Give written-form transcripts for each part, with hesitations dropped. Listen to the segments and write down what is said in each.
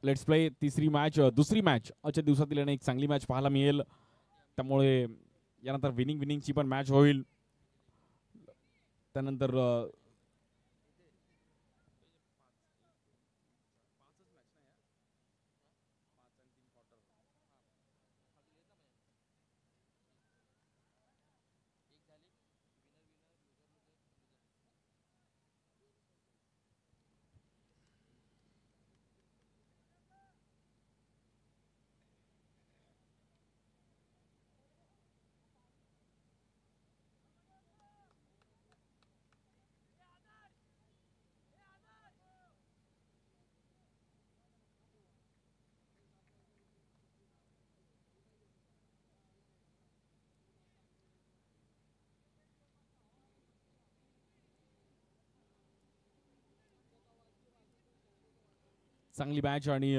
Let's play तिसरी match, दुसरी match आजच्या दिवसातील आणि एक चांगली मॅच पाहायला मिळेल. त्यामुळे यानंतर विनिंगची पण मॅच होईल. त्यानंतर चांगली मॅच आणि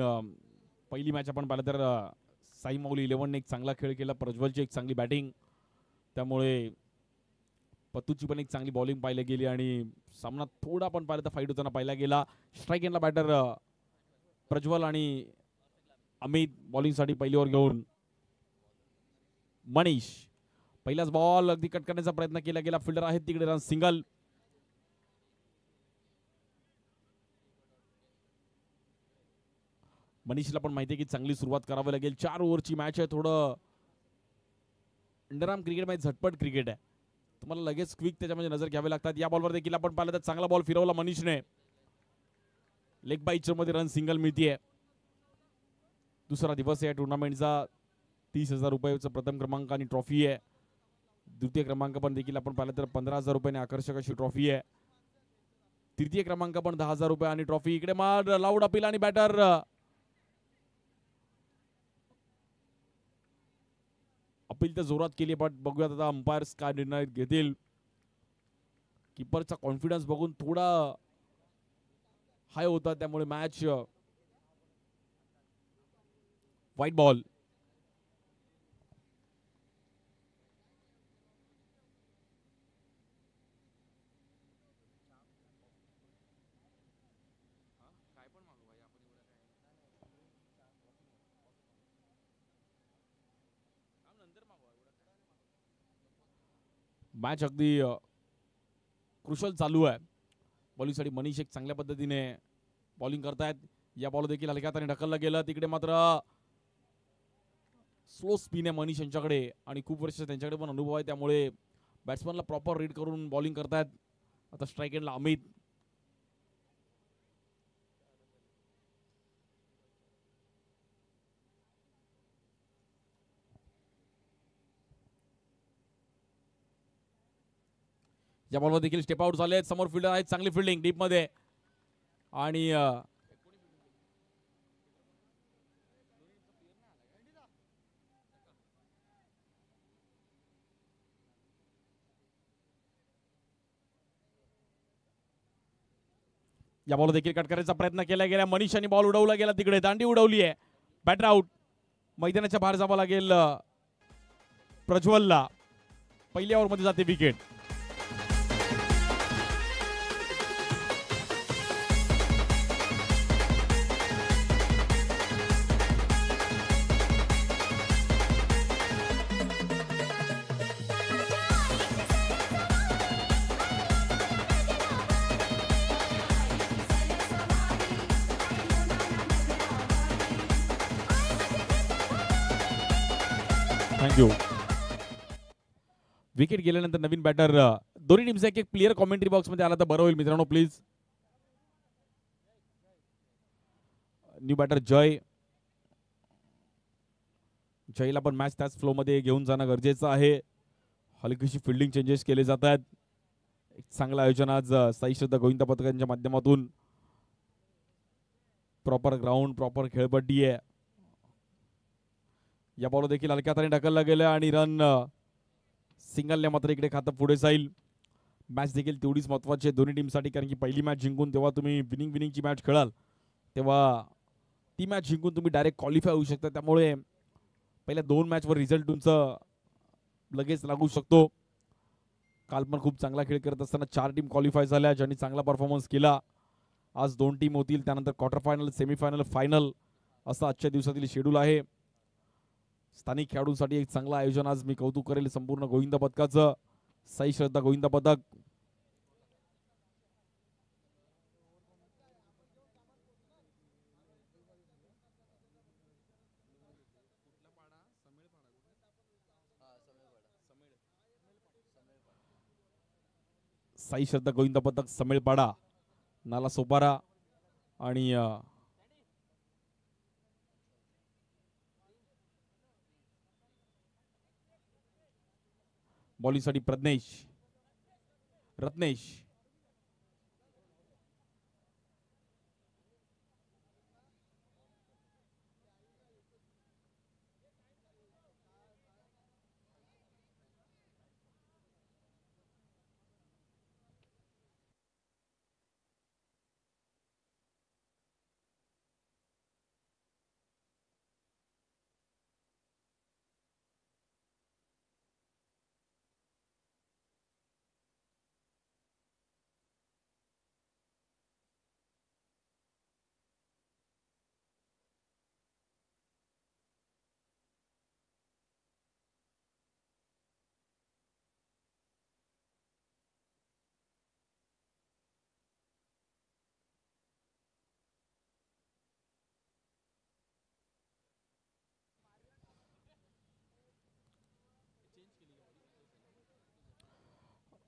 पहिली मॅच आपण पाहिलं तर साई मौली 11ने एक चांगला खेळ केला. प्रज्वलची एक चांगली बॅटिंग, त्यामुळे पत्तूची पण एक चांगली बॉलिंग पाहिली गेली आणि सामना थोडा पण पाहिलं तर फाईट होताना पाहिला गेला. स्ट्राईक एंडला बॅटर प्रज्वल आणि अमित बॉलिंगसाठी पहिली ओव्हर घेऊन मनीष. पहिलाच बॉल अगदी कट करण्याचा प्रयत्न केला गेला. फिल्डर आहेत तिकडे, रन सिंगल. मनीषला पण माहिती आहे की चांगली सुरुवात करावी लागेल. 4 ओव्हरची मॅच आहे. थोडं अंडरआर्म क्रिकेट मध्ये झटपट क्रिकेट आहे. तुम्हाला लगेच क्विक त्याच्यामध्ये नजर घ्यावी लागतात. या बॉलवर देखील आपण पाहिलं तर चांगला बॉल फिरवला मनीषने. लेग बाईच्या मध्ये रन सिंगल मिळतीये. दुसरा दिवस आहे टुर्नामेंटचा. 30,000 रुपयाचं प्रथम क्रमांक आणि ट्रॉफी आहे. द्वितीय क्रमांक पण देखील आपण पाहिलं तर 15,000 रुपयाने आकर्षक अशी ट्रॉफी आहे. तृतीय क्रमांक पण 10,000 रुपये आणि ट्रॉफी. इकडे मार लाऊड अपील आणि बॅटर अपील तर जोरात केली, बट बघूयात आता अंपायर्स काय निर्णय घेतील. किपरचा कॉन्फिडन्स बघून थोडा हाय होता, त्यामुळे मॅच व्हाईट बॉल. मॅच अगदी क्रुशल चालू आहे. बॉलिंगसाठी मनीष एक चांगल्या पद्धतीने बॉलिंग करतायत. या बॉल देखील हलक्या हाताने ढकलला गेलं. तिकडे मात्र स्लो स्पिन आहे मनीष यांच्याकडे आणि खूप वर्ष त्यांच्याकडे पण अनुभव आहे, त्यामुळे बॅट्समनला प्रॉपर रीड करून बॉलिंग करतायत. आता स्ट्राईक एंडला अमित. या बॉलवर देखील स्टेप आउट झाले. समोर फिल्डर आहेत, चांगली फिल्डिंग डीप मध्ये. आणि या बॉल देखील कट करायचा प्रयत्न केला गेला. मनीषाने बॉल उडवला गेला तिकडे, दांडी उडवली आहे. Batter out. मैदानाच्या बाहेर जावं लागेल प्रज्वलला. पहिल्या ओव्हरमध्ये जाते विकेट. थँक्यू. विकेट गेल्यानंतर नवीन बॅटर दोन्ही टीमचा एक प्लेयर कॉमेंट्री बॉक्स मध्ये आला तर बरं होईल मित्रांनो, प्लीज. न्यू बॅटर जय. जयला पण मॅच त्याच फ्लो मध्ये घेऊन जाणं गरजेचं आहे. हलकीशी फिल्डिंग चेंजेस केले जात आहेत. एक चांगलं आयोजन आज साई श्रद्धा गोविंदा पथकांच्या माध्यमातून. प्रॉपर ग्राउंड, प्रॉपर खेळपट्टी आहे. या बॉल देखील हलक्या हाताने ढकलला गेला आणि रन सिंगलने मात्र इकडे खातं पुढे जाईल. मॅच देखील तेवढीच महत्त्वाची आहे दोन्ही टीमसाठी, कारण की पहिली मॅच जिंकून जेव्हा तुम्ही विनिंगची मॅच खेळाल तेव्हा ती मॅच जिंकून तुम्ही डायरेक्ट क्वालिफाय होऊ शकता. त्यामुळे पहिल्या 2 मॅचवर रिझल्ट तुमचं लगेच लागू शकतो. काल पण खूप चांगला खेळ करत असताना 4 टीम क्वालिफाय झाल्या ज्यांनी चांगला परफॉर्मन्स केला. आज 2 टीम होतील, त्यानंतर क्वार्टर फायनल, सेमीफायनल, फायनल असं आजच्या दिवसातील शेड्यूल आहे. स्थानिक खेळाडूंसाठी एक चांगलं आयोजन. आज मी कौतुक करेल संपूर्ण गोविंदा पथकाचं. साई श्रद्धा गोविंदा पथक. साई श्रद्धा गोविंदा पथक समेळपाडा नाला सोपारा आणि बॉलिंगसाठी प्रज्ञेश रत्नेश.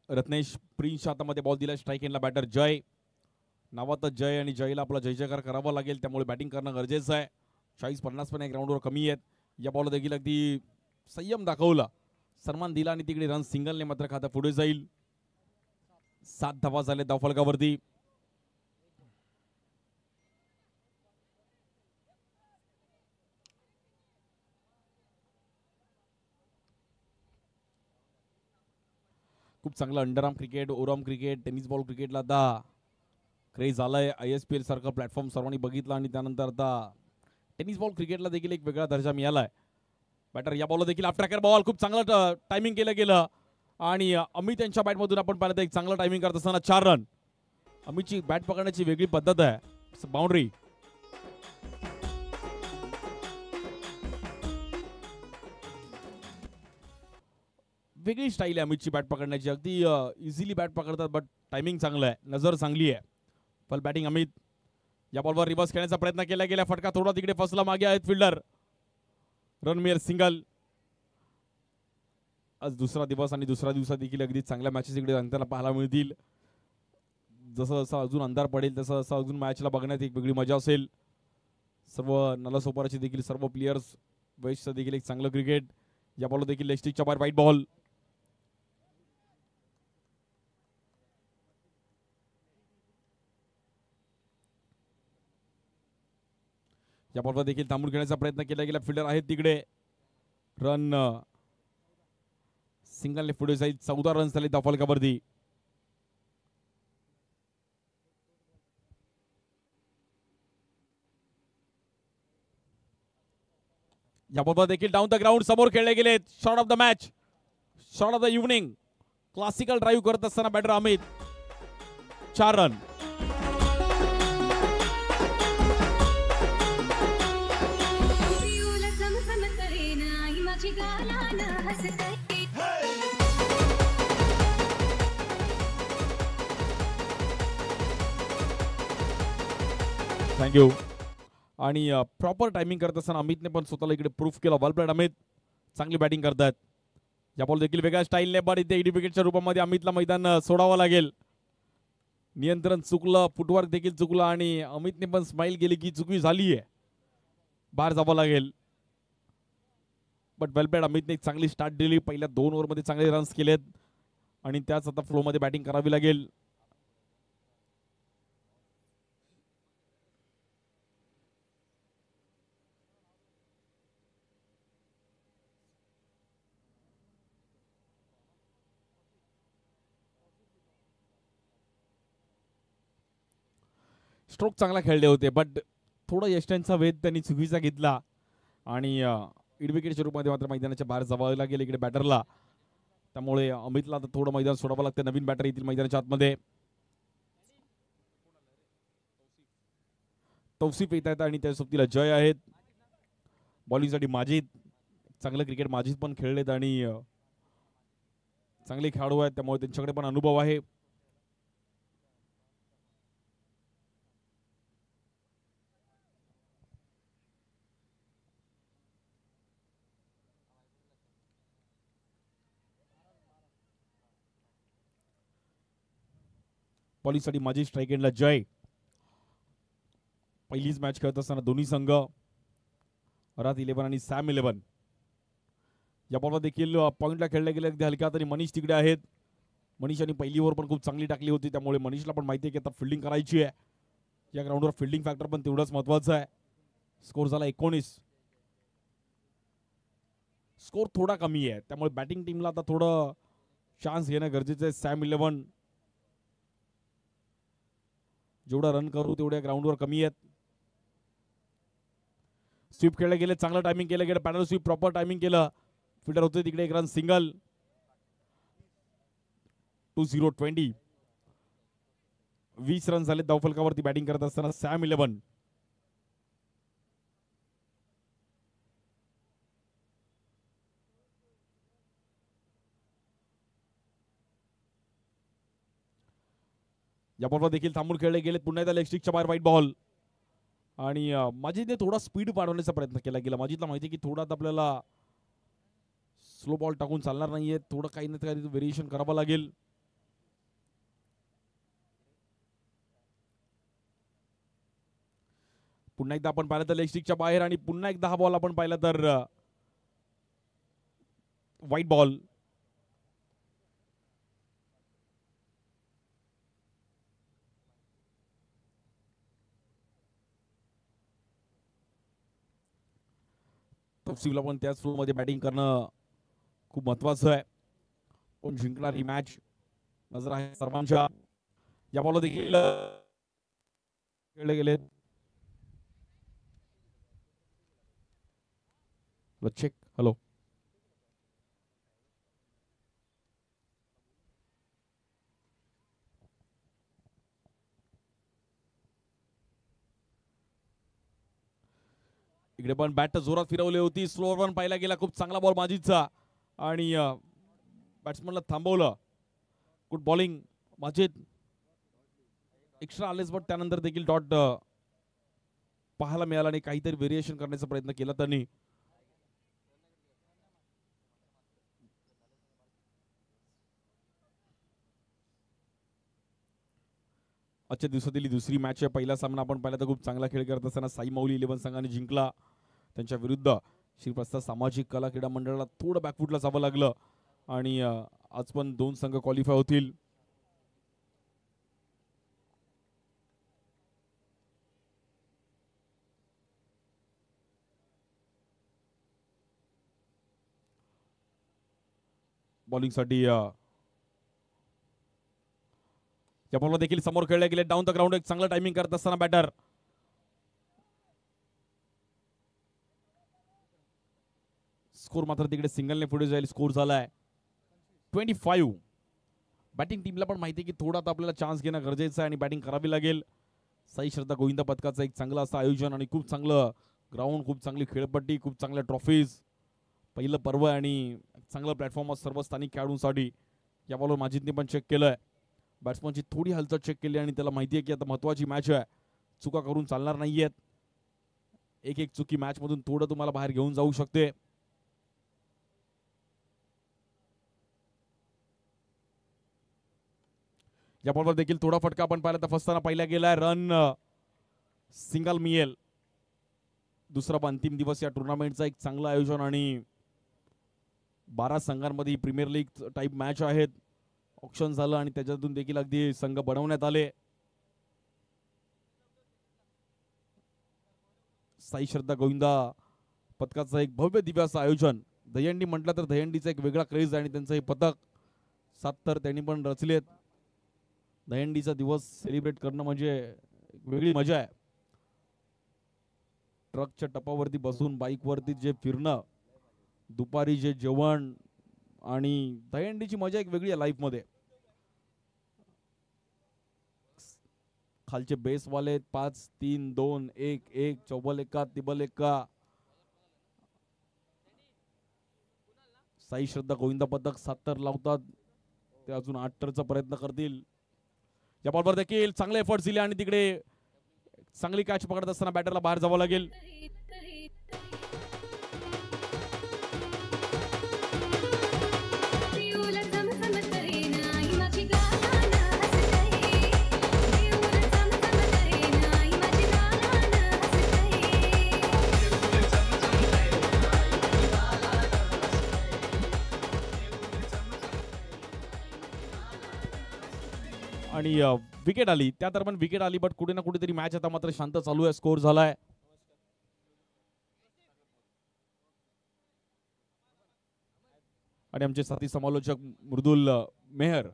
रत्नेश प्रिन्सच्या हातामध्ये बॉल दिला. स्ट्राईक एंडला बॅटर जय. नावातच जय आणि जयला आपला जय जयकार करावा लागेल, त्यामुळे बॅटिंग करणं गरजेचं आहे. 40-50 पण एक राऊंडवर कमी आहेत. या बॉल देखील अगदी संयम दाखवला, सन्मान दिला आणि तिकडे रन सिंगलने मात्र खातं पुढे जाईल. 7 धावा झाले धावफलकावरती. खूप चांगलं underarm cricket, overarm cricket, tennis ball क्रिकेटला आता क्रेज आलाय. ISPL सारखा प्लॅटफॉर्म सर्वांनी बघितला आणि त्यानंतर आता टेनिस बॉल क्रिकेटला देखील एक वेगळा दर्जा मिळालाय. बॅटर या बॉलला देखील आफ्टर बॉल खूप चांगलं टायमिंग केलं गेलं आणि अमित यांच्या बॅटमधून आपण पाहिलं तर एक चांगलं टायमिंग करत असताना 4 रन. अमितची बॅट पकडण्याची वेगळी पद्धत आहे. बाउंड्री. वेगळी स्टाईल आहे अमितची बॅट पकडण्याची. अगदी इझिली बॅट पकडतात, बट टायमिंग चांगलं आहे, नजर चांगली आहे. फल बॅटिंग अमित. या बॉलवर रिव्हर्स खेळण्याचा प्रयत्न केला गेला. फटका थोडा तिकडे फसला. मागे आहेत फिल्डर. रणमेर सिंगल. आज दुसरा दिवस आणि दुसऱ्या दिवसात देखील अगदी चांगल्या मॅचेस इकडे अंतराला पाहायला मिळतील. जसं जसं अजून अंधार पडेल तसं तसं अजून मॅचला बघण्यात एक वेगळी मजा असेल. सर्व नालासोपाराचे देखील सर्व प्लेयर्स, वेस्टचं देखील एक चांगलं क्रिकेट. या बॉल देखील लेस्टिकच्या बाहेर व्हाईट बॉल. या बॉलवर देखील थांबून खेळण्याचा प्रयत्न केला गेला. फिल्डर आहेत तिकडे. रन सिंगलने पुढे जाईल. 14 रन झाले धावफलकावरती. या बॉलवर देखील डाऊन द ग्राउंड समोर खेळले गेले. Shot of the match, shot of the evening. Classical drive करत असताना बॅटर अमित. 4 रन. थँक्यू. आणि प्रॉपर टायमिंग करत असताना अमितने पण स्वतःला इकडे प्रूफ केला. वेल प्लेड अमित. चांगली बॅटिंग करतात. या बॉल देखील वेगळ्या स्टाईलने, बट इथे 80 विकेटच्या रूपामध्ये अमितला मैदान सोडावं लागेल. नियंत्रण चुकलं, फुटवर्क देखील चुकलं आणि अमितने पण स्माइल केली की चुकी झाली आहे, बाहेर जावं लागेल. बट वेल प्लेड अमितने एक चांगली स्टार्ट दिली. पहिल्या 2 ओव्हरमध्ये चांगले रन्स केलेत आणि त्याच आता फ्लोमध्ये बॅटिंग करावी लागेल. स्ट्रोक चांगला खेळले होते, बट थोडं यष्टांचा वेध त्यांनी चुकीचा घेतला आणि इड विकेटच्या रूपामध्ये मात्र मैदानाच्या बाहेर जावं लागेल इकडे बॅटरला. त्यामुळे अमितला आता थोडं मैदान सोडावं लागतं. नवीन बॅटर येतील मैदानाच्या आतमध्ये. तौसिफ येत आहेत आणि त्या सोबतीला जय आहेत. बॉलिंगसाठी माजिद, चांगलं क्रिकेट माजिद पण खेळलेत आणि चांगले खेळाडू आहेत, त्यामुळे त्यांच्याकडे पण अनुभव आहे. बॉलिंगसाठी माजिद, स्ट्राईक एंडला जय. पहिलीच मॅच खेळत असताना दोन्ही संघ अरात 11 आणि सॅम 11. या बॉलवर देखील पॉईंटला खेळले गेले अगदी हलक्यात आणि मनीष तिकडे आहेत. मनीषांनी पहिली ओव्हर पण खूप चांगली टाकली होती, त्यामुळे मनीषला पण माहिती आहे की आता फिल्डिंग करायची आहे. या ग्राउंडवर फिल्डिंग फॅक्टर पण तेवढंच महत्वाचं आहे. स्कोर झाला 19. स्कोर थोडा कमी आहे, त्यामुळे बॅटिंग टीमला आता थोडं चान्स घेणं गरजेचं आहे. सॅम 11 जेवढा रन करू तेवढ्या ग्राउंडवर कमी आहेत. स्वीप खेळले गेले, चांगलं टायमिंग केलं गेलं. पॅनल स्वीप प्रॉपर टायमिंग केलं. फिल्डर होते तिकडे, एक रन सिंगल. 20 20 रन झाले धावफलकावरती बॅटिंग करत असताना सॅम 11. या बॉलवर देखील थांबून खेळले गेले. पुन्हा एकदा लेग स्टिकच्या बाहेर व्हाईट बॉल आणि माजिदने थोडा स्पीड वाढवण्याचा प्रयत्न केला गेला. माजिदला माहिती की थोडा आपल्याला स्लो बॉल टाकून चालणार नाहीये, थोडं काही ना काही व्हेरिएशन करावं लागेल. पुन्हा एकदा आपण पाहिलं तर लेग स्टिकच्या बाहेर आणि पुन्हा एकदा हा बॉल आपण पाहिला तर व्हाईट बॉल. तपसीला पण त्याच फ्लो मध्ये बॅटिंग करणं खूप महत्वाचं आहे. कोण जिंकणार ही मॅच नजर आहे सर्वांच्या. या बॉल देखील खेळले गेले. चेक. हॅलो, इकडे पण बॅट जोरात फिरवली होती. स्लो रन पाहिला गेला. खूप चांगला बॉल माजिदचा आणि बॅट्समनला थांबवलं. Good bowling Majid. एक्स्ट्रा आलेच पण त्यानंतर देखील डॉट पाहायला मिळाला आणि काहीतरी व्हेरिएशन करण्याचा प्रयत्न केला त्यांनी. आजच्या दिवसातील दुसरी मॅच आहे. पहिला सामना आपण पाहिला तर खूप चांगला खेळ करत असताना साई माऊली 11 संघाने जिंकला. त्यांच्या विरुद्ध श्रीप्रसाद सामाजिक कला क्रीडा मंडळाला थोडं बॅकफुटला जावं लागलं आणि आज पण 2 संघ क्वालिफाय होतील. बॉलिंगसाठी या बॉलला देखील समोर खेळले गेले. डाऊन द ग्राउंड एक चांगलं टायमिंग करत असताना बॅटर. स्कोर मात्र तिकडे सिंगलने पुढे जाईल. स्कोर झालाय 25. बॅटिंग टीमला पण माहिती की थोडा आपल्याला चान्स घेणं गरजेचं आहे आणि बॅटिंग करावी लागेल. साई श्रद्धा गोविंदा पथकाचं एक चांगलं असं आयोजन आणि खूप चांगलं ग्राउंड, खूप चांगली खेळपट्टी, खूप चांगल्या ट्रॉफीज, पहिलं पर्व आणि चांगलं प्लॅटफॉर्म सर्व स्थानिक खेळाडूंसाठी. या बॉलवर माजिदने पण चेक केलंय. बॅट्समनची थोडी हालचाल चेक केली आणि त्याला माहिती आहे की आता महत्वाची मॅच आहे, चुका करून चालणार नाहीयेत. एक एक चुकी मॅच मधून थोडं तुम्हाला बाहेर घेऊन जाऊ शकते. या बॉलवर देखील थोडा फटका आपण पाहिला तर फसताना पहिला गेलाय. रन सिंगल मिळेल. दुसरा अंतिम दिवस या टुर्नामेंटचा एक चांगलं आयोजन आणि 12 संघांमध्ये प्रीमियर लीग टाईप मॅच आहेत. ऑप्शन झालं आणि त्याच्यातून देखील अगदी संघ बनवण्यात आले. साई श्रद्धा गोविंदा पथकाचं एक भव्य दिव्य असं आयोजन. दहीहंडी म्हटलं तर दहीहंडीचा एक वेगळा क्रेज आहे आणि त्यांचं हे पथक 7 तर त्यांनी पण रचलेत. दहीहंडीचा दिवस सेलिब्रेट करणं म्हणजे वेगळी मजा आहे. ट्रकच्या टपावरती बसून बाईकवरती जे फिरणं, दुपारी जे जेवण आणि दहीहंडीची मजा एक वेगळी आहे लाईफमध्ये. खालचे बेसवाले 5-3-2-1-1 चौबल एक्का तिबल एक्का. साई श्रद्धा गोविंदा पदक 7 लावतात. ते अजून 8 प्रयत्न करतील. या बॉलवर देखील चांगले एफर्ट्स दिले आणि तिकडे चांगली कॅच पकडत असताना बॅटरला बाहेर जावं लागेल. आणि विकेट आली. त्या दरम्यान विकेट आली, बट कुठे ना कुठेतरी मॅच आता मात्र शांत चालू आहे. स्कोर झालाय. आणि आमचे साथी समालोचक मृदुल मेहर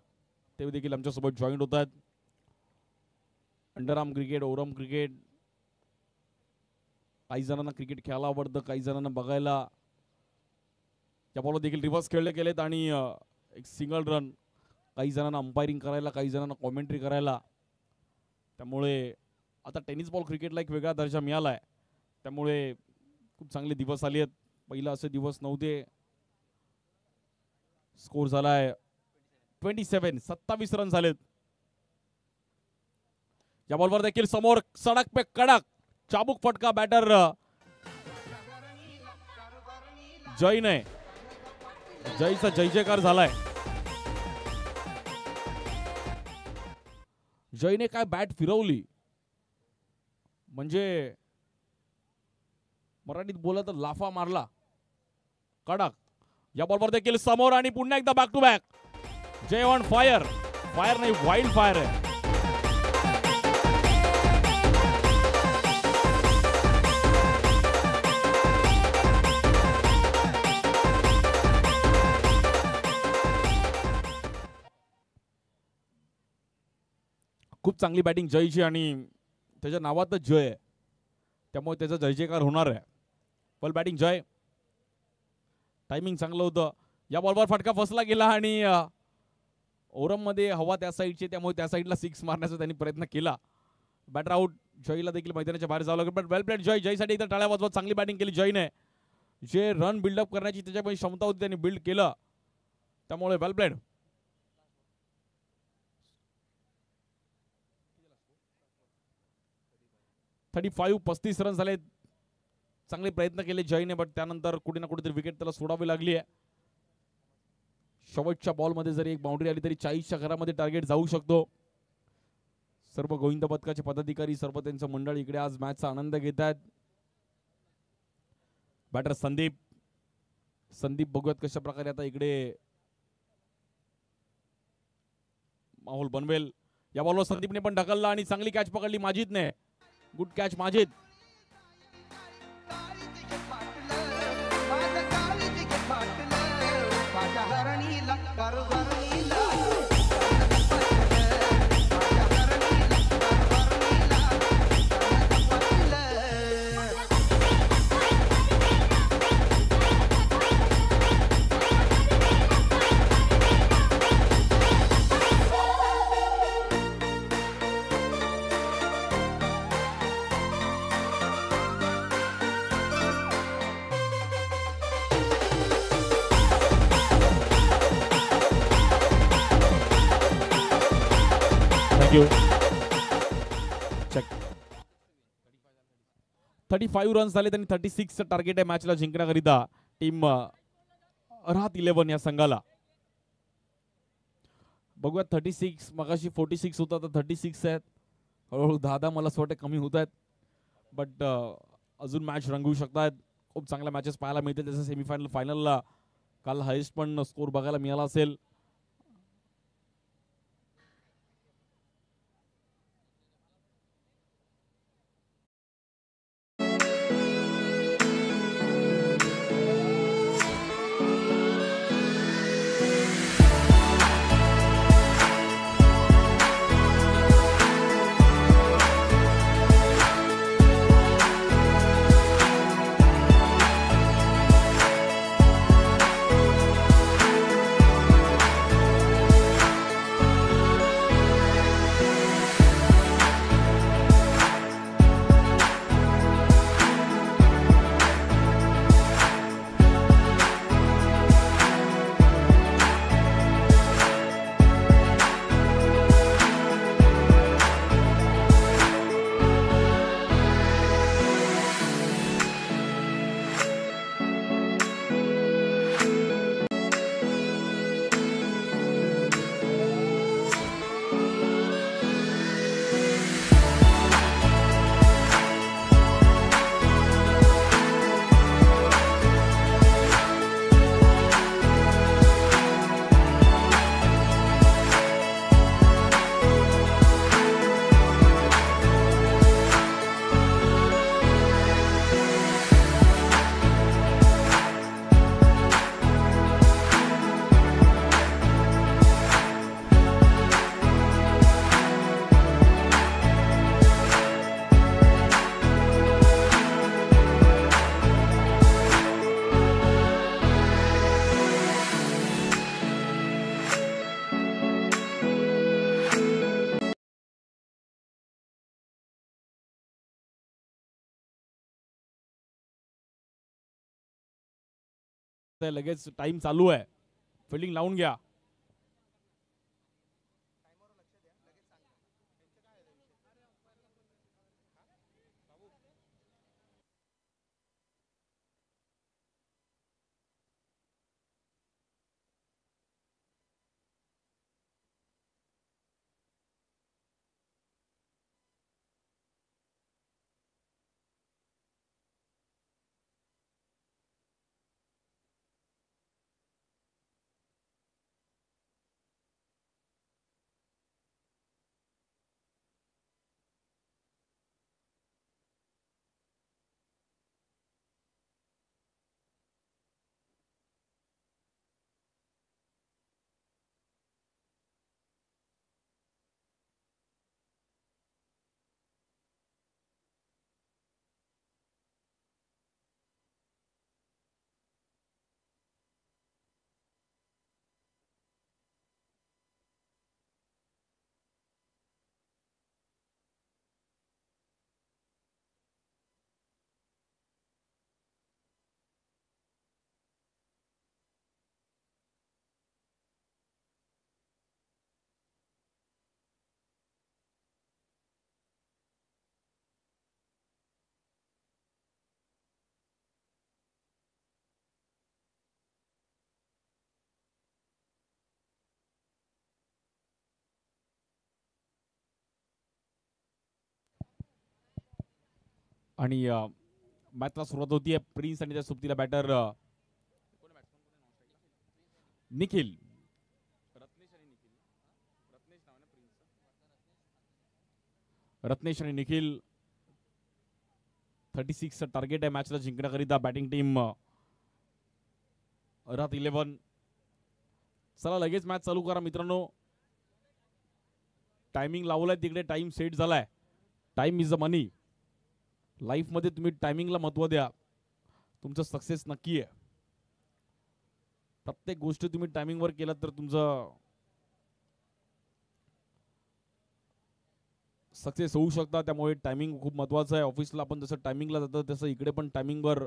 ते देखील आमच्या सोबत जॉईन होत आहेत. अंडरआर्म क्रिकेट, ओव्हरआर्म क्रिकेट, काही जणांना क्रिकेट खेळायला आवडतं, काही जणांना बघायला. या बॉलवर देखील रिव्हर्स खेळले गेलेत आणि एक सिंगल रन. काही जणांना अंपायरिंग करायला, काही जणांना कॉमेंट्री करायला. त्यामुळे आता टेनिस बॉल क्रिकेटला एक वेगळा दर्जा मिळाला आहे. त्यामुळे खूप चांगले दिवस आले आहेत. पहिला असे दिवस नव्हते. स्कोर झालाय 27 रन झालेत. या बॉलवर देखील समोर सडक पे कडक चाबूक फटका बॅटर जयने. जयचा जय जयकार झालाय. जयने काय बॅट फिरवली म्हणजे मराठीत बोला तर लाफा मारला. कडक. या बॉलवर देखील समोर आणि पुन्हा एकदा back to back. Jay on fire. Fire नाही, वाईल्ड फायर आहे. खूप चांगली बॅटिंग जयची आणि त्याच्या नावातच जय आहे, त्यामुळे त्याचा जय जयकार होणार आहे. फुल बॅटिंग जय. टायमिंग चांगलं होतं. या बॉलवर फटका फसला गेला आणि ओव्हरआर्म मध्ये हवा त्या साईडची, त्यामुळे त्या साईडला 6 मारण्याचा त्यांनी प्रयत्न केला. Batter out. जयला देखील मैदानाच्या बाहेर जावं लागेल. बट वेल प्लेड जय. जयसाठी एकदा टाळ्या वाजवत चांगली बॅटिंग केली जयने. जे रन बिल्डअप करण्याची त्याच्यामध्ये क्षमता होती त्यांनी बिल्ड केलं, त्यामुळे वेल प्लेड. .35 35 रन झाले. चांगले प्रयत्न केले जयने, बट त्यानंतर कुठे ना कुठेतरी विकेट त्याला सोडावी लागली आहे. शेवटच्या बॉलमध्ये जरी एक बाउंड्री आली तरी 40च्या घरामध्ये टार्गेट जाऊ शकतो. सर्व गोविंद पथकाचे पदाधिकारी, सर्व त्यांचं मंडळ इकडे आज मॅचचा आनंद घेत आहेत. बॅटर संदीप बघूयात कशा प्रकारे आता इकडे माहोल बनवेल. या बॉलवर संदीपने पण ढकलला आणि चांगली कॅच पकडली माजिदने. Good catch Majid. Check. 35 runs झाले त्यांनी. 36 टार्गेट आहे मॅचला जिंकण्याकरिता टीम राहत 11 या संघाला. बघूया 36 मगाशी 46 होता, तर 36 आहेत. हळूहळू 10 मला असं वाटतं कमी होत आहेत, बट अजून मॅच रंगवू शकतात. खूप चांगल्या मॅचेस पाहायला मिळतील. त्याचं सेमीफायनल फायनलला काल हायेस्ट पण स्कोर बघायला मिळाला असेल. लगेच टाइम चालू आहे, फिल्डिंग लावून घ्या. आणि मॅचला सुरुवात होतीये. प्रिन्स आणि त्या सोबतीला बॅटर निखिल. रत्नेश आणि निखिल. 36 टार्गेट आहे मॅचला जिंकण्याकरिता बॅटिंग टीम रात 11. चला लगेच मॅच चालू करा मित्रांनो. टायमिंग लावलाय तिकडे, टाइम सेट झालाय. Time is the money. Life मध्ये तुम्ही टायमिंगला महत्व द्या, तुमचं सक्सेस नक्की आहे. प्रत्येक गोष्ट तुम्ही टायमिंगवर केलं तर तुमचं सक्सेस होऊ शकता. त्यामुळे टायमिंग खूप महत्वाचं आहे. ऑफिसला आपण जसं टायमिंगला जातो तसं इकडे पण टायमिंगवर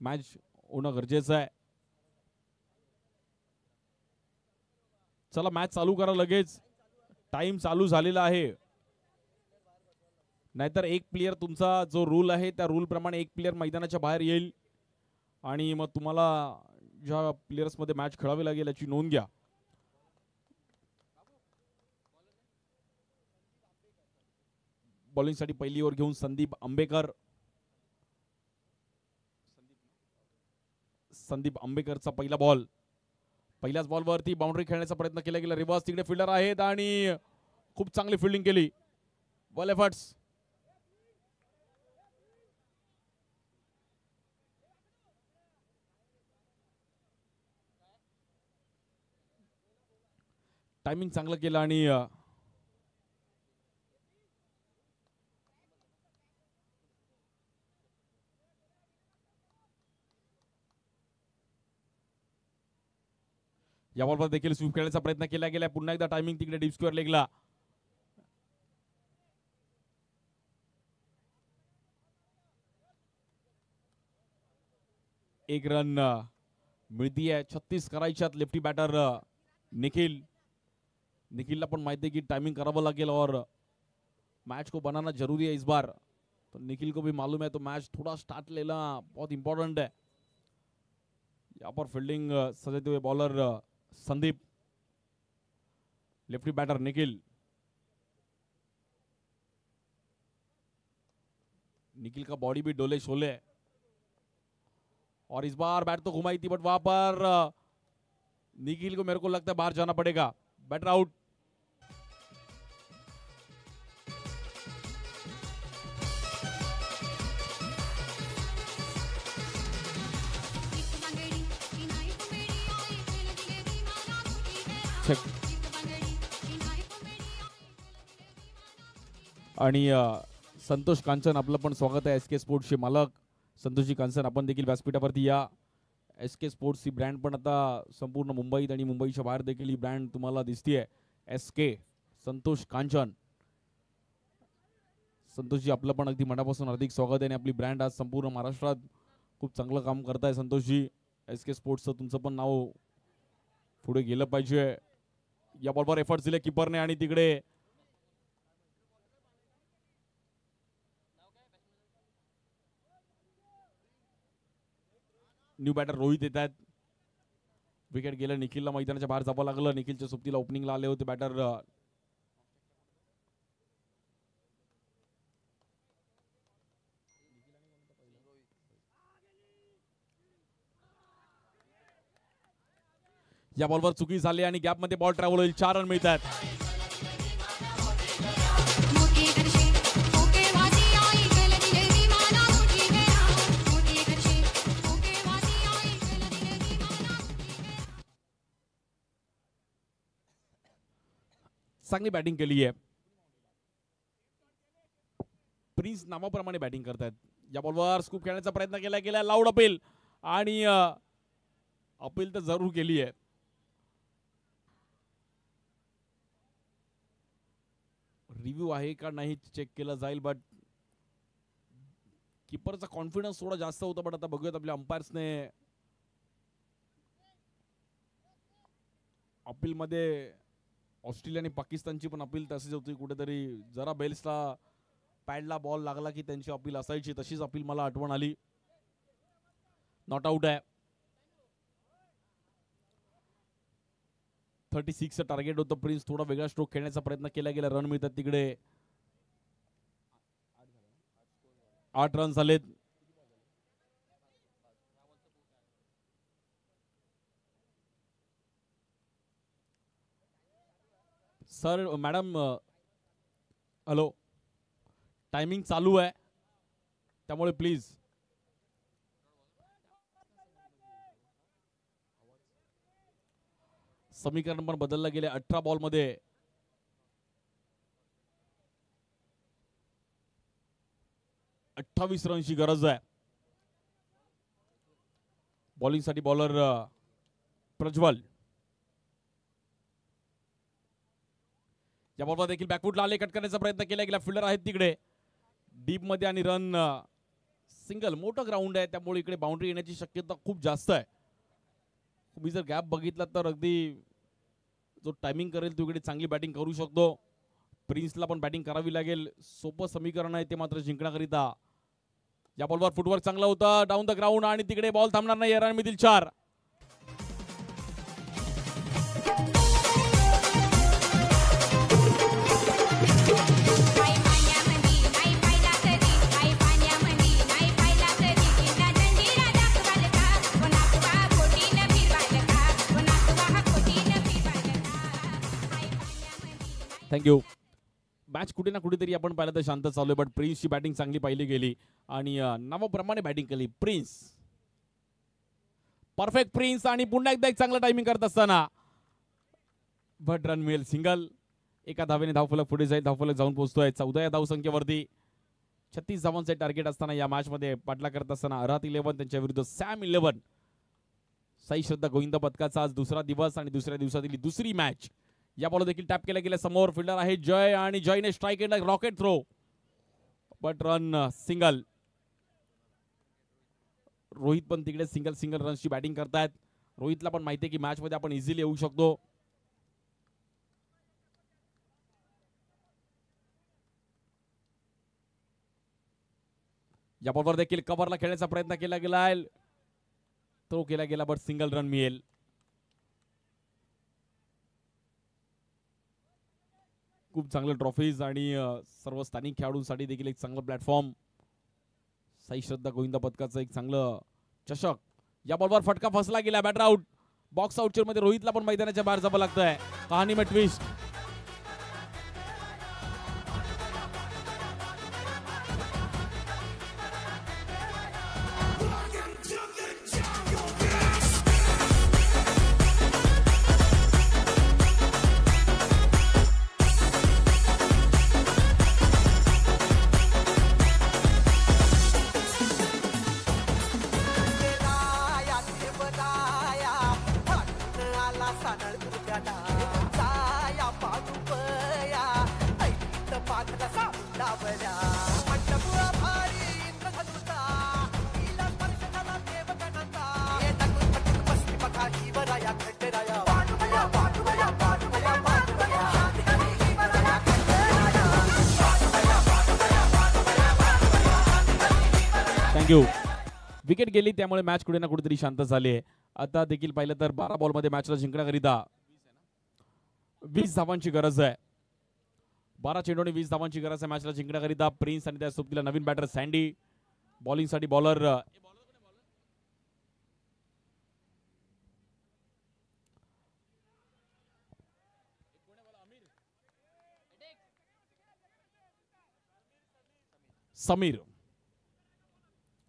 मॅच होणं गरजेचं आहे. चला मॅच चालू करा लगेच. टाइम चालू झालेला आहे. नाहीतर एक प्लेयर, तुमचा जो रूल आहे त्या रूल प्रमाणे एक प्लेयर मैदानाच्या बाहेर येईल आणि मग तुम्हाला ज्या प्लेयर्स मध्ये मॅच खेळावी लागेल याची नोंद घ्या. बॉलिंगसाठी पहिली ओव्हर घेऊन संदीप आंबेकर. संदीप आंबेकरचा पहिला बॉल. पहिल्याच बॉलवरती बाउंड्री खेळण्याचा प्रयत्न केला गेला. रिव्हर्स तिकडे फिल्डर आहेत आणि खूप चांगली फिल्डिंग केली. वेल एफर्ट्स. टायमिंग चांगलं केलं आणि या बॉलवर देखील स्वीप खेळण्याचा प्रयत्न केला गेला. पुन्हा एकदा टायमिंग तिकडे डीप स्क्वेअर लेगला. एक रन मिळतीये. 36 करायच्यात. Lefty batter Nikhil. निखिलला पण माहिती है कि टाइमिंग करावं लागेल और मैच को बनाना जरूरी है इस बार. तो निखिल को भी मालूम है, तो मैच थोड़ा स्टार्ट लेना बहुत इंपॉर्टेंट है. यहाँ पर फील्डिंग सजाते हुए bowler Sandeep. Lefty batter Nikhil. Nikhil का बॉडी भी डोले शोले है और इस बार बैट तो घुमाई थी, बट वहां पर निखिल को मेरे को लगता है बाहर जाना पड़ेगा. Batter out. आणि संतोष कांचन आपलं पण स्वागत आहे. SK स्पोर्ट्सचे मालक संतोषजी कांचन, आपण देखील व्यासपीठावरती या. SK स्पोर्ट्स ही ब्रँड पण आता संपूर्ण मुंबईत आणि मुंबईच्या बाहेर देखील ही ब्रँड तुम्हाला दिसतीये. SK संतोष कांचन. संतोषजी आपलं पण अगदी मनापासून हार्दिक स्वागत आहे. आणि आपली ब्रँड आज संपूर्ण महाराष्ट्रात खूप चांगलं काम करताय संतोषजी. SK स्पोर्ट्सचं तुमचं पण नाव पुढे गेलं पाहिजे. या बॉलवर एफर्ट दिले किपरने आणि तिकडे न्यू बॅटर रोहित येत आहेत. विकेट गेलं. निखिलला मैदानाच्या बाहेर जावं लागलं. निखिलच्या सोबतीला ओपनिंगला आले होते बॅटर या बॉलवर चुकी झाली आणि गॅप मध्ये बॉल ट्रॅव्हल होईल. 4 रन मिळतात. चांगली बॅटिंग केली आहे. प्रिन्स नावाप्रमाणे बॅटिंग करतायत. या बॉलवर स्कूप खेळण्याचा प्रयत्न केला गेला. लाऊड अपील आणि अपील तर जरूर केली आहे. रिव्ह्यू आहे का नाही चेक केलं जाईल. बट किपरचा कॉन्फिडन्स थोडा जास्त होता. बट आता बघूयात आपल्या अंपायर्सने अपील मध्ये ऑस्ट्रेलिया आणि पाकिस्तानची पण अपील तशीच होती. कुठेतरी जरा बेल्सला पॅडला बॉल लागला की त्यांची अपील असायची. तशीच अपील मला आठवण आली. नॉट आउट आहे. 36चं टार्गेट होतं. प्रिन्स थोडा वेगळा स्ट्रोक खेळण्याचा प्रयत्न केला गेला. रन मिळतात तिकडे. 8 रन झालेत. सर मॅडम हॅलो, टायमिंग चालू आहे त्यामुळे प्लीज. समीकरण पण बदललं गेले. 18 बॉल मध्ये 28 रनची गरज आहे. बॉलिंग साठी बॉलर प्रज्वल. या बॉलवर देखील बॅकफुटला आले. कट करण्याचा प्रयत्न केला गेला. फिल्डर आहेत तिकडे डीप मध्ये आणि रन सिंगल. मोठं ग्राउंड आहे त्यामुळे इकडे बाउंड्री येण्याची शक्यता खूप जास्त आहे. तुम्ही जर गॅप बघितला तर अगदी जो टायमिंग करेल तो इकडे चांगली बॅटिंग करू शकतो. प्रिन्सला पण बॅटिंग करावी लागेल. सोपं समीकरण आहे ते मात्र जिंकण्याकरिता. या बॉलवर फुटवर्क चांगला होता. डाऊन द ग्राउंड आणि तिकडे बॉल थांबणार नाही. रन मिळतील 4. थँक्यू. मॅच कुठे ना कुठेतरी आपण पाहिलं तर शांत चालू आहे. बट प्रिन्सची बॅटिंग चांगली पाहिली गेली आणि नावाप्रमाणे बॅटिंग केली प्रिन्स. परफेक्ट प्रिन्स आणि पुन्हा एकदा एक चांगलं टायमिंग करत असताना बट रन मिळेल. सिंगल. एका धावेने धावफलक पुढे जाईल. धावफलक जाऊन पोहोचतोय 14 या धावसंख्येवरती. 36 धावांचे टार्गेट असताना या मॅच मध्ये पाठला करत असताना अरात 11 त्यांच्या विरुद्ध सॅम 11. साई श्रद्धा गोविंद पदकाचा आज दुसरा दिवस आणि दुसऱ्या दिवसातील दुसरी मॅच. या बॉल देखील टॅप केला गेला. समोर फिल्डर आहे जय आणि जयने स्ट्राईक केला. Rocket throw but run single. Rohit पण तिकडे सिंगल रनची बॅटिंग करतायत. रोहितला पण माहिती आहे की मॅच मध्ये आपण इझिली येऊ शकतो. या बॉलवर देखील कव्हरला खेळण्याचा प्रयत्न केला गेला. तो केला गेला बट सिंगल रन मिळेल. खूप चांगले ट्रॉफीज आणि सर्व स्थानिक खेळाडूंसाठी देखील एक चांगलं प्लॅटफॉर्म. साई श्रद्धा गोविंद पदकाचं एक चांगलं चषक. या बॉलवर फटका फसला गेला. Batter out. बॉक्स आउटच्या मध्ये रोहितला पण मैदानाच्या बाहेर जावं लागतंय. कहाणी में ट्विस्ट. थँक्यू. विकेट गेली त्यामुळे मॅच कुठे ना कुठेतरी शांत झाली आहे. आता देखील पाहिलं तर 12 बॉलमध्ये मॅचला जिंकण्याकरिता 20 धावांची गरज आहे. 12 चेंडूने 20 धावांची गरज आहे मॅचला जिंकण्याकरिता. प्रिन्स आणि त्या सोबतीला नवीन बॅटर सँडी. बॉलिंगसाठी बॉलर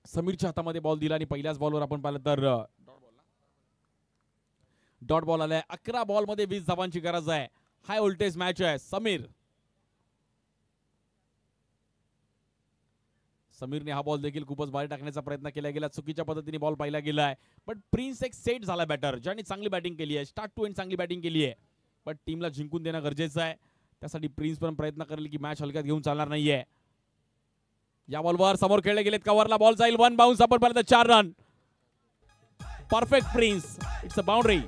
समीरच्या हातामध्ये बॉल दिला आणि पहिल्याच बॉलवर आपण पाहिलं तर डॉट बॉल आलाय. 11 बॉलमध्ये 20 धावांची गरज आहे. हाय व्होल्टेज मॅच आहे. समीरने हा बॉल देखील खूपच बाहेर टाकण्याचा प्रयत्न केला गेला. चुकीच्या पद्धतीने बॉल पाहिला गेलाय. पण प्रिन्स एक सेट झाला बॅटर ज्याने चांगली बॅटिंग केली आहे. स्टार्ट टू एंड चांगली बॅटिंग केली आहे. पण टीमला जिंकून देणं गरजेचं आहे. त्यासाठी प्रिन्स पण प्रयत्न करेल की मॅच हलक्यात घेऊन चालणार नाहीये. या बॉलवर समोर खेळले गेलेत. कव्हरला बॉल जाईल. 1 बाउन्स. आपण पाहिलं 4 run. Perfect prince. It's a boundary.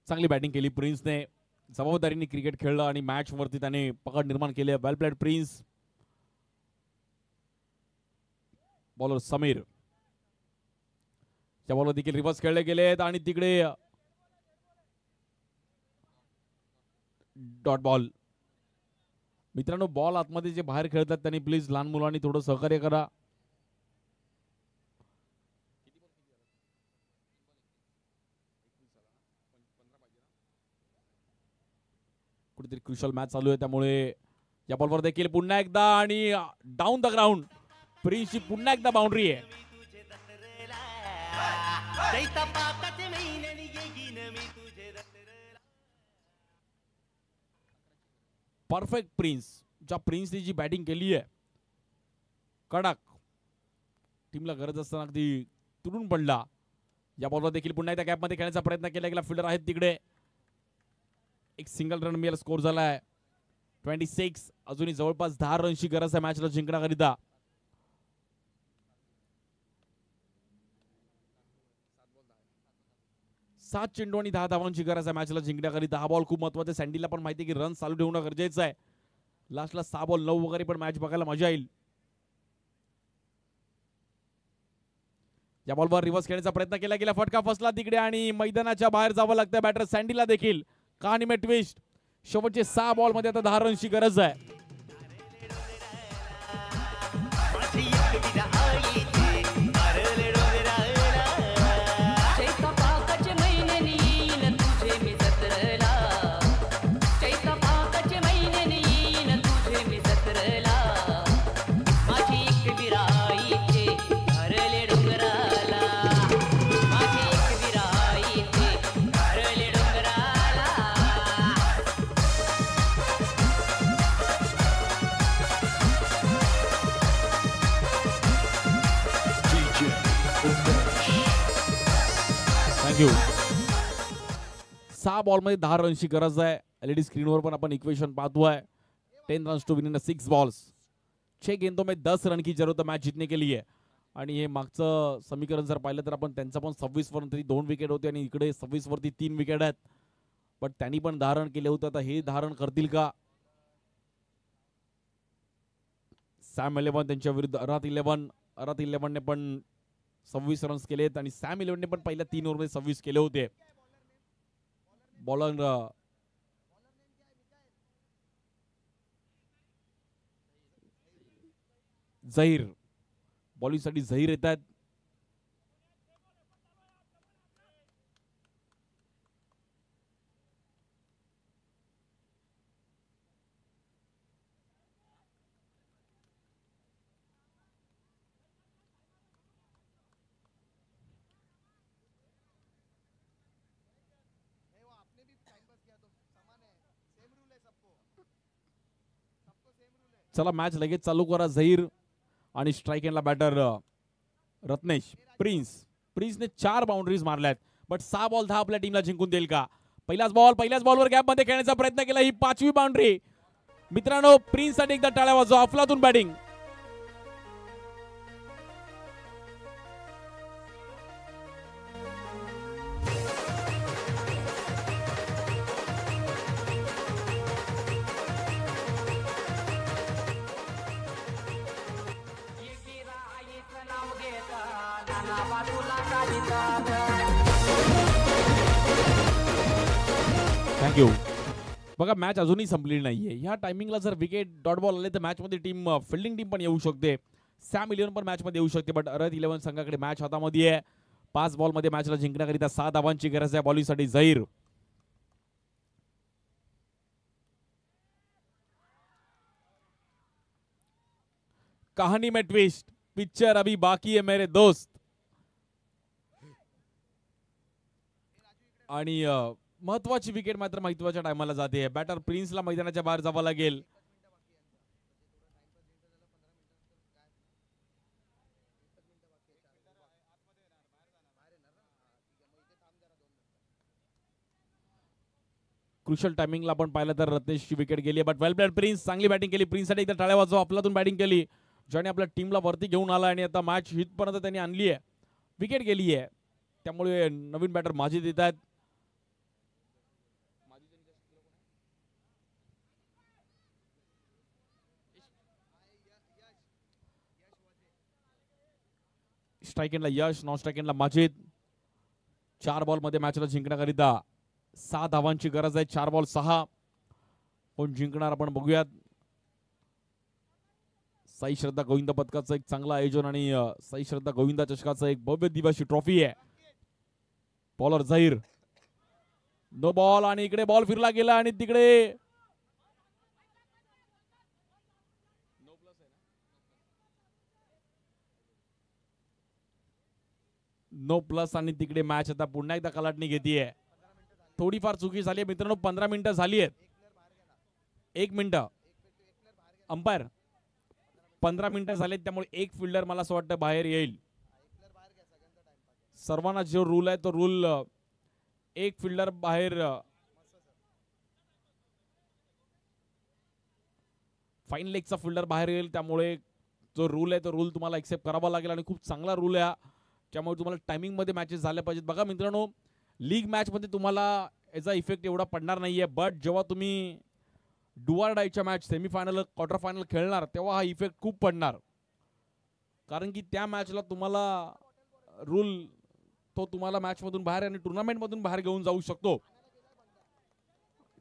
चांगली बॅटिंग केली प्रिन्सने. जबाबदारीने क्रिकेट खेळलं आणि मॅच वरती त्याने पकड निर्माण केली. वेल प्लेड प्रिन्स. बॉलर समीर. त्या बॉलवर देखील रिव्हर्स खेळले गेलेत आणि तिकडे डॉट बॉल. मित्रांनो बॉल आतमध्ये जे बाहेर खेळतात त्यांनी प्लीज लहान मुलांनी थोडं सहकार्य करा. कुठेतरी क्रुशल मॅच चालू आहे त्यामुळे या बॉलवर देखील पुन्हा एकदा आणि डाऊन द ग्राउंड. प्रिन्सची पुन्हा एकदा बाउंड्री आहे. Perfect prince. ज्या प्रिन्सने जी बॅटिंग केली आहे कडक. टीमला गरज असताना अगदी तुडून पडला. या बॉलवर देखील पुन्हा एकदा गॅपमध्ये खेळण्याचा प्रयत्न केला गेला. फिल्डर आहेत तिकडे. एक सिंगल रन मिळाला. स्कोर झालाय 26. अजूनही जवळपास 10 रनची गरज आहे मॅचला जिंकण्याकरिता. सात चेंडू आणि 10 धावांची गरज आहे मॅचला जिंकण्याकरिता. हा बॉल खूप महत्वाचा आहे. सँडीला पण माहिती की रन चालू ठेवणं गरजेचं आहे. लास्टला 6 बॉल 9 वगैरे पण मॅच बघायला मजा येईल. या बॉलवर रिव्हर्स खेळण्याचा प्रयत्न केला गेला. फटका फसला तिकडे आणि मैदानाच्या बाहेर जावं लागतं बॅटर सँडीला देखील. कहाणी में ट्विस्ट. शेवटचे 6 बॉल मध्ये आता 10 रनची गरज आहे. थँक्यू. 6 बॉलमध्ये 10 रनची गरज आहे. एलईडी स्क्रीनवर पण आपण इक्वेशन पाहतोय. 10 runs to win in 6 balls. 6 गेंदों में 10 रन की जरूरत है मैच जीतने के लिए. आणि हे मागचं समीकरण जर पाहिलं तर आपण त्यांचा पण 26 वरून तरी 2 विकेट होते आणि इकडे 26 वरती 3 विकेट आहेत. पण त्यांनी पण 10 रन केले होते. आता हे 10 रन करतील का? सॅम 11 त्यांच्या विरुद्ध अरात 11 ने पण 26 रन्स केलेत आणि सॅम 11 ने पण पहिल्या 3 ओव्हरमध्ये 26 केले होते. बॉलर झहीर. बॉलिंगसाठी झहीर येतात. चला मॅच लगेच चालू करा. झहीर आणि स्ट्राइक एंडला बॅटर रत्नेश. प्रिन्सने 4 बाउंड्रीज मारल्यात. बट 6 बॉल 10 आपल्या टीमला जिंकून देईल का? पहिल्याच बॉलवर गॅप मध्ये खेळण्याचा प्रयत्न केला. ही 5वी बाउंड्री. मित्रांनो प्रिन्स साठी एकदा टाळ्या वाजवा. अफलातून बॅटिंग. थँक्यू. बघा मॅच अजूनही संपलेली नाहीये. ह्या टायमिंगला जर विकेट डॉट बॉल आले तर मॅच मध्ये टीम फिल्डिंग टीम पण येऊ शकते. सॅम इलेव्हन पण मॅच मध्ये येऊ शकते. बट अरत 11 संघाकडे मॅच हातामध्ये आहे. 5 बॉल मध्ये मॅचला जिंकण्याकरिता 6 धावांची गरज आहे. बॉलिंगसाठी झहीर. कहाणी में ट्विस्ट, पिक्चर अभी बाकी है मेरे दोस्त. आणि महत्वाची विकेट मात्र महत्वाच्या टायमाला जाते. बॅटर प्रिन्सला मैदानाच्या बाहेर जावं लागेल. क्रुशल टायमिंगला आपण पाहिलं तर रत्नेशची विकेट गेली. But well played prince. चांगली बॅटिंग केली प्रिन्ससाठी. एकदा टाळ्या वाजवा. आपल्यातून बॅटिंग केली ज्याने आपल्या टीमला वरती घेऊन आला आणि आता मॅच हितपर्यंत त्यांनी आणली आहे. विकेट गेली आहे त्यामुळे नवीन बॅटर माजिद येत आहेत. स्ट्राइक एंडला यश, नॉन स्ट्राइक एंडला माजिद. 4 बॉल मध्ये मॅचला जिंकण्याकरिता 6 धावांची गरज आहे. 4 बॉल 6. कोण जिंकणार आपण बघूयात. साई श्रद्धा गोविंद पदकाचं एक चांगलं आयोजन आणि साई श्रद्धा गोविंदा चषकाचं एक भव्य दिवशी ट्रॉफी आहे. बॉलर झहीर. नो बॉल आणि इकडे बॉल फिरला गेला आणि तिकडे नो प्लस आणि तिकडे मॅच आता पुन्हा एकदा कलाटणी घेतीये. थोडीफार चुकी झाली मित्रांनो. 15 मिनिटं झाली आहेत. 1 मिनिट अंपायर. 15 मिनिटं झालेत त्यामुळे एक फिल्डर मला असं वाटतं बाहेर येईल. सर्वांना जो रूल आहे तो रूल एक फिल्डर बाहेर. फाईन लेगचा फिल्डर बाहेर येईल त्यामुळे जो रूल आहे तो रूल तुम्हाला एक्सेप्ट करावा लागेल आणि खूप चांगला रूल आहे. त्यामुळे तुम्हाला टायमिंग मध्ये मॅचेस झाल्या पाहिजेत. बघा मित्रांनो लीग मॅच मध्ये तुम्हाला याचा इफेक्ट एवढा पडणार नाहीये. बट जेव्हा तुम्ही डू ऑर डायच्या मॅच सेमीफायनल क्वार्टर फायनल खेळणार तेव्हा हा इफेक्ट खूप पडणार. कारण की त्या मॅचला तुम्हाला रूल तो तुम्हाला मॅच मधून बाहेर आणि टुर्नामेंट मधून बाहेर घेऊन जाऊ शकतो.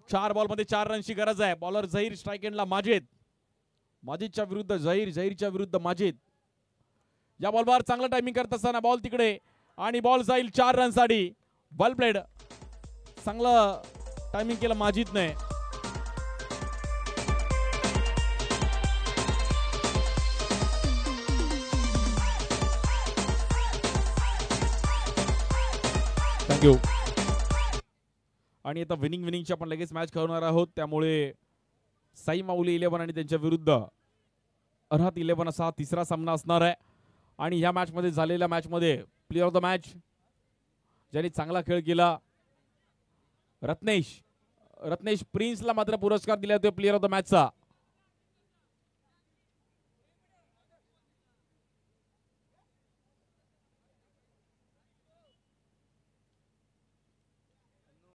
4 बॉल मध्ये 4 रनची गरज आहे. बॉलर झहीर. स्ट्राइक एंडला माजिद. माजिदच्या विरुद्ध झहीर. झहीरच्या विरुद्ध माजिद. या बॉलवर चांगला टायमिंग करत असताना बॉल तिकडे आणि बॉल जाईल 4 रनसाठी. वेल प्लेड. चांगलं टायमिंग केलं माजिदने. थँक्यू. आणि आता विनिंगची आपण लगेच मॅच खेळणार आहोत. त्यामुळे साई माऊली 11 आणि त्यांच्या विरुद्ध अरहत 11 असा तिसरा सामना असणार आहे. आणि ह्या मॅच मध्ये झालेल्या मॅच मध्ये प्लेयर ऑफ द मॅच ज्यांनी चांगला खेळ केला रत्नेश. रत्नेश प्रिन्सला मात्र पुरस्कार दिला होता प्लेयर ऑफ द मॅचचा.